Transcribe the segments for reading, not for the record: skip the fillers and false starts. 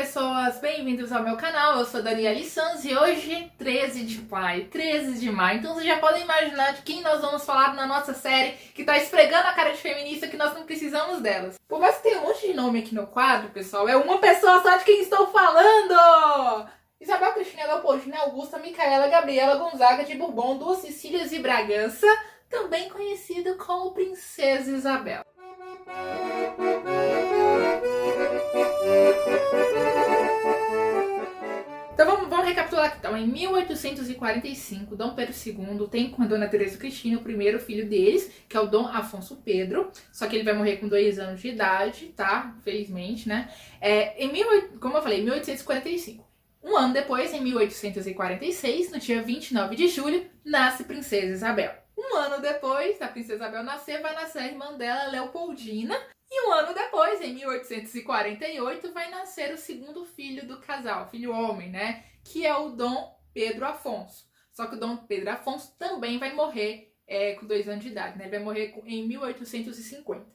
pessoas, bem-vindos ao meu canal, eu sou Daniele Sanz e hoje, 13 de maio, então vocês já podem imaginar de quem nós vamos falar na nossa série que tá esfregando a cara de feminista que nós não precisamos delas. Por mais que tenha um monte de nome aqui no quadro, pessoal, é uma pessoa só de quem estou falando! Isabel Cristina Leopoldina Augusta Micaela Gabriela Gonzaga de Bourbon, Duas Sicílias e Bragança, também conhecida como Princesa Isabel. Então vamos recapitular aqui. Então, em 1845, Dom Pedro II tem com a Dona Teresa Cristina o primeiro filho deles, que é o Dom Afonso Pedro, só que ele vai morrer com 2 anos de idade, tá? Infelizmente, né? Como eu falei, 1845. Um ano depois, em 1846, no dia 29 de julho, nasce Princesa Isabel. Um ano depois da Princesa Isabel nascer, vai nascer a irmã dela, Leopoldina. E um ano depois, em 1848, vai nascer o segundo filho do casal, filho homem, né? Que é o Dom Pedro Afonso. Só que o Dom Pedro Afonso também vai morrer com 2 anos de idade, né? Ele vai morrer em 1850.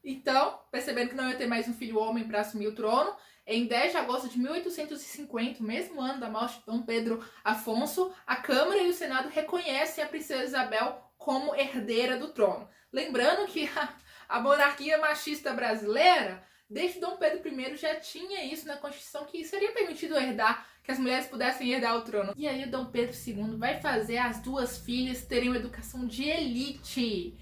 Então, percebendo que não ia ter mais um filho homem para assumir o trono, em 10 de agosto de 1850, mesmo ano da morte de Dom Pedro Afonso, a Câmara e o Senado reconhecem a Princesa Isabel como herdeira do trono. Lembrando que a monarquia machista brasileira, desde Dom Pedro I, já tinha isso na Constituição, que seria permitido herdar, que as mulheres pudessem herdar o trono. E aí o Dom Pedro II vai fazer as 2 filhas terem uma educação de elite.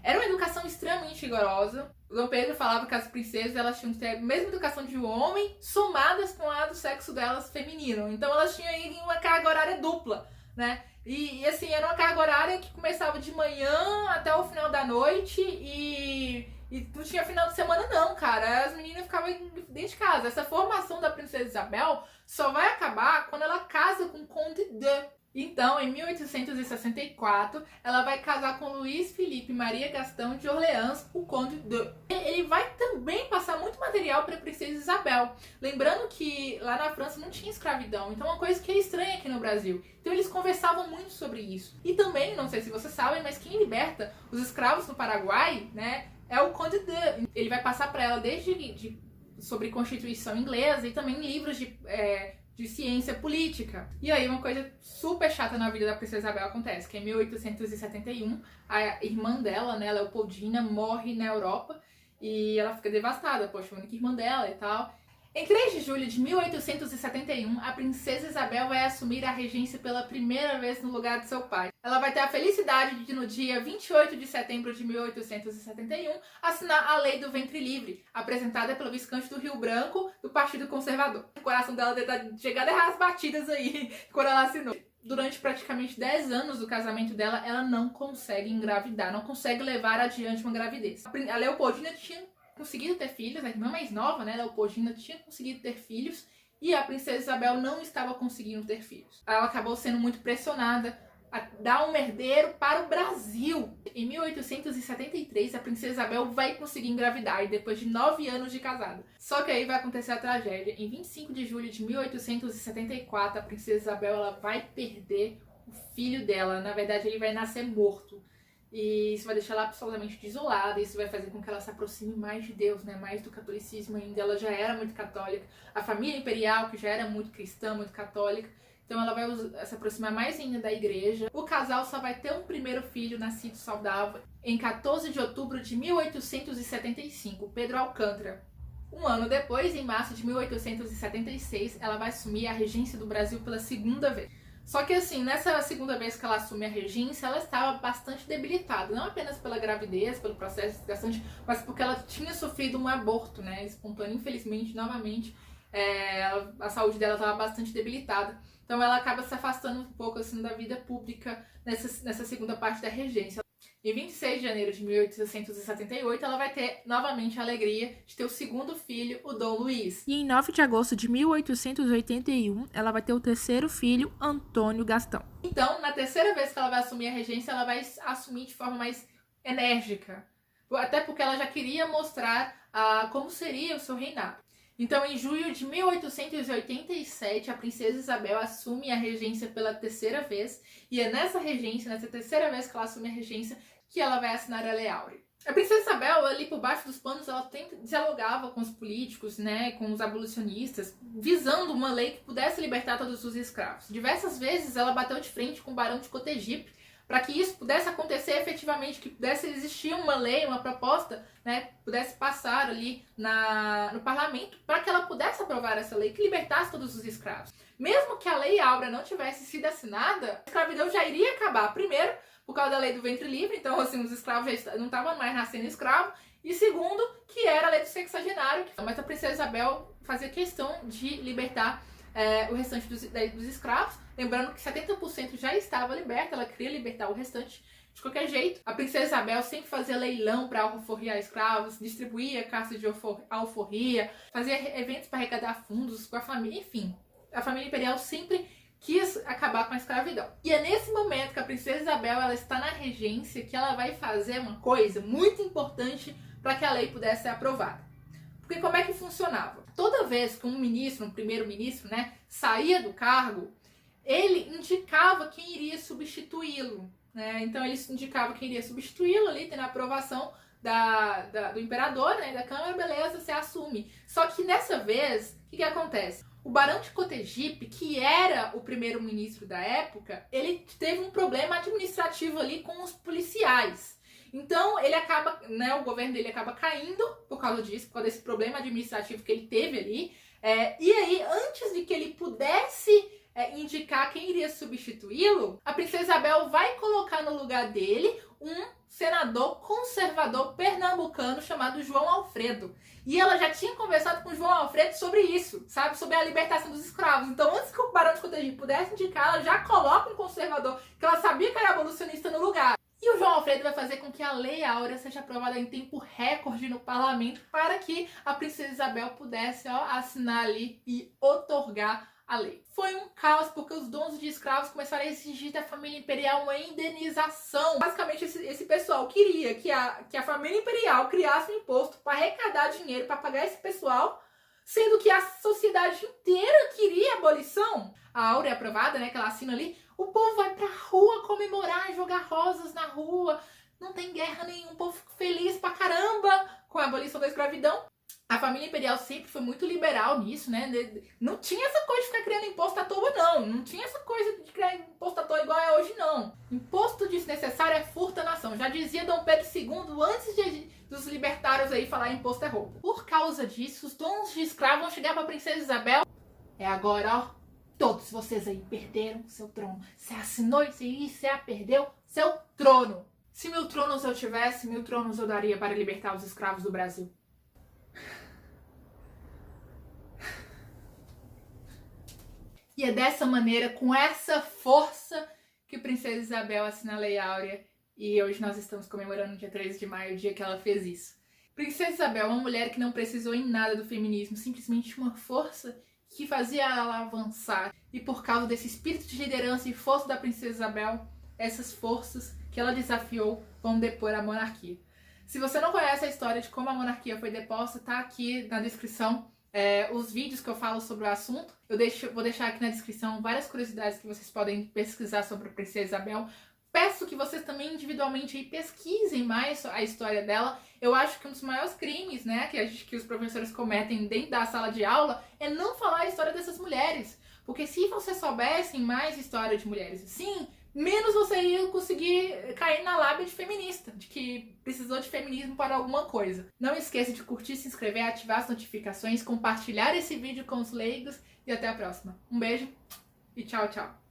Era uma educação extremamente rigorosa. O Dom Pedro falava que as princesas elas tinham que ter a mesma educação de um homem, somadas com a do sexo delas feminino. Então elas tinham aí uma carga horária dupla, né? E assim, era uma carga horária que começava de manhã até o final da noite e não tinha final de semana não, cara. As meninas ficavam dentro de casa. Essa formação da Princesa Isabel só vai acabar quando ela casa com o Conde de... Então, em 1864, ela vai casar com Luiz Felipe Maria Gastão de Orleans, o Conde de... Ele vai também passar muito material para a Princesa Isabel. Lembrando que lá na França não tinha escravidão, então é uma coisa que é estranha aqui no Brasil. Então eles conversavam muito sobre isso. E também, não sei se vocês sabem, mas quem liberta os escravos no Paraguai, né, é o Conde de... Ele vai passar para ela desde sobre Constituição inglesa e também livros de ciência política. E aí uma coisa super chata na vida da Princesa Isabel acontece, que em 1871 a irmã dela, né, Leopoldina, morre na Europa e ela fica devastada, poxa, a única irmã dela e tal. Em 3 de julho de 1871, a Princesa Isabel vai assumir a regência pela primeira vez no lugar de seu pai. Ela vai ter a felicidade de, no dia 28 de setembro de 1871, assinar a Lei do Ventre Livre, apresentada pelo Visconde do Rio Branco, do Partido Conservador. O coração dela deve ter chegado a errar as batidas aí, quando ela assinou. Durante praticamente 10 anos do casamento dela, ela não consegue engravidar, não consegue levar adiante uma gravidez. A Leopoldina tinha conseguido ter filhos, a irmã mais nova, né, Leopoldina, tinha conseguido ter filhos e a Princesa Isabel não estava conseguindo ter filhos. Ela acabou sendo muito pressionada a dar um herdeiro para o Brasil. Em 1873, a Princesa Isabel vai conseguir engravidar e depois de 9 anos de casada. Só que aí vai acontecer a tragédia. Em 25 de julho de 1874, a Princesa Isabel ela vai perder o filho dela. Na verdade, ele vai nascer morto. E isso vai deixar ela absolutamente desolada, isso vai fazer com que ela se aproxime mais de Deus, né? Mais do catolicismo ainda. Ela já era muito católica. A família imperial, que já era muito cristã, muito católica, então ela vai se aproximar mais ainda da igreja. O casal só vai ter um primeiro filho nascido saudável em 14 de outubro de 1875, Pedro Alcântara. Um ano depois, em março de 1876, ela vai assumir a regência do Brasil pela 2ª vez. Só que assim, nessa 2ª vez que ela assume a regência, ela estava bastante debilitada, não apenas pela gravidez, pelo processo desgastante, mas porque ela tinha sofrido um aborto, né, espontâneo. Infelizmente, novamente, a saúde dela estava bastante debilitada. Então ela acaba se afastando um pouco assim da vida pública nessa 2ª parte da regência. Em 26 de janeiro de 1878, ela vai ter novamente a alegria de ter o 2º filho, o Dom Luiz. E em 9 de agosto de 1881, ela vai ter o 3º filho, Antônio Gastão. Então, na 3ª vez que ela vai assumir a regência, ela vai assumir de forma mais enérgica. Até porque ela já queria mostrar como seria o seu reinado. Então, em julho de 1887, a Princesa Isabel assume a regência pela 3ª vez. E é nessa regência, nessa 3ª vez que ela assume a regência, que ela vai assinar a Lei Áurea. A princesa Isabel, ali por baixo dos panos, ela sempre dialogava com os políticos, né, com os abolicionistas, visando uma lei que pudesse libertar todos os escravos. Diversas vezes ela bateu de frente com o Barão de Cotegipe para que isso pudesse acontecer efetivamente, que pudesse existir uma lei, uma proposta, né, pudesse passar ali no parlamento, para que ela pudesse aprovar essa lei que libertasse todos os escravos. Mesmo que a Lei Áurea não tivesse sido assinada, a escravidão já iria acabar. Primeiro, por causa da lei do ventre livre, então assim, os escravos já não estavam mais nascendo escravos. E segundo, que era a lei do sexagenário. Mas a princesa Isabel fazia questão de libertar o restante dos escravos. Lembrando que 70% já estava liberta, ela queria libertar o restante. De qualquer jeito, a princesa Isabel sempre fazia leilão para alforriar escravos, distribuía caças de alforria, fazia eventos para arrecadar fundos com a família, enfim. A família imperial sempre quis acabar com a escravidão. E é nesse momento que a princesa Isabel ela está na regência que ela vai fazer uma coisa muito importante para que a lei pudesse ser aprovada. Porque como é que funcionava? Toda vez que um ministro, um primeiro-ministro, né, saía do cargo, ele indicava quem iria substituí-lo. Né? Então ele indicava quem iria substituí-lo ali, tendo a aprovação do imperador, né, da Câmara, beleza, você assume. Só que nessa vez, o que acontece? O Barão de Cotegipe, que era o primeiro-ministro da época, ele teve um problema administrativo ali com os policiais. Então, ele acaba, né, o governo dele acaba caindo por causa disso, por causa desse problema administrativo que ele teve ali. E aí, antes de que ele pudesse indicar quem iria substituí-lo, a princesa Isabel vai colocar no lugar dele um senador conservador pernambucano chamado João Alfredo. E ela já tinha conversado com o João Alfredo sobre isso, sabe? Sobre a libertação dos escravos. Então, antes que o Barão de Cotegipe pudesse indicar, ela já coloca um conservador, que ela sabia que era abolicionista, no lugar. E o João Alfredo vai fazer com que a Lei Áurea seja aprovada em tempo recorde no parlamento para que a princesa Isabel pudesse assinar ali e outorgar a lei. Foi um caos porque os donos de escravos começaram a exigir da família imperial uma indenização. Basicamente, esse pessoal queria que a família imperial criasse um imposto para arrecadar dinheiro para pagar esse pessoal, sendo que a sociedade inteira queria a abolição. A Áurea aprovada, né, que ela assina ali, o povo vai pra rua comemorar, jogar rosas na rua, não tem guerra nenhuma, o povo fica feliz pra caramba com a abolição da escravidão. A família imperial sempre foi muito liberal nisso, né? Não tinha essa coisa de ficar criando imposto à toa, não. Não tinha essa coisa de criar imposto à toa igual é hoje, não. Imposto desnecessário é furto à nação. Já dizia Dom Pedro II antes dos libertários aí falar imposto é roubo. Por causa disso, os donos de escravos vão chegar pra princesa Isabel. É agora, ó. Todos vocês aí perderam seu trono. Você assinou isso aí, você perdeu seu trono. Se 1000 tronos eu tivesse, 1000 tronos eu daria para libertar os escravos do Brasil. E é dessa maneira, com essa força, que a princesa Isabel assina a Lei Áurea. E hoje nós estamos comemorando o dia 13 de maio, o dia que ela fez isso. Princesa Isabel é uma mulher que não precisou em nada do feminismo, simplesmente uma força que fazia ela avançar. E por causa desse espírito de liderança e força da princesa Isabel, essas forças que ela desafiou vão depor a monarquia. Se você não conhece a história de como a monarquia foi deposta, tá aqui na descrição os vídeos que eu falo sobre o assunto. Vou deixar aqui na descrição várias curiosidades que vocês podem pesquisar sobre a princesa Isabel. Peço que vocês também individualmente pesquisem mais a história dela. Eu acho que um dos maiores crimes, né, que os professores cometem dentro da sala de aula é não falar a história dessas mulheres. Porque se vocês soubessem mais história de mulheres assim, menos você ia conseguir cair na lábia de feminista, de que precisou de feminismo para alguma coisa. Não esqueça de curtir, se inscrever, ativar as notificações, compartilhar esse vídeo com os leigos e até a próxima. Um beijo e tchau, tchau.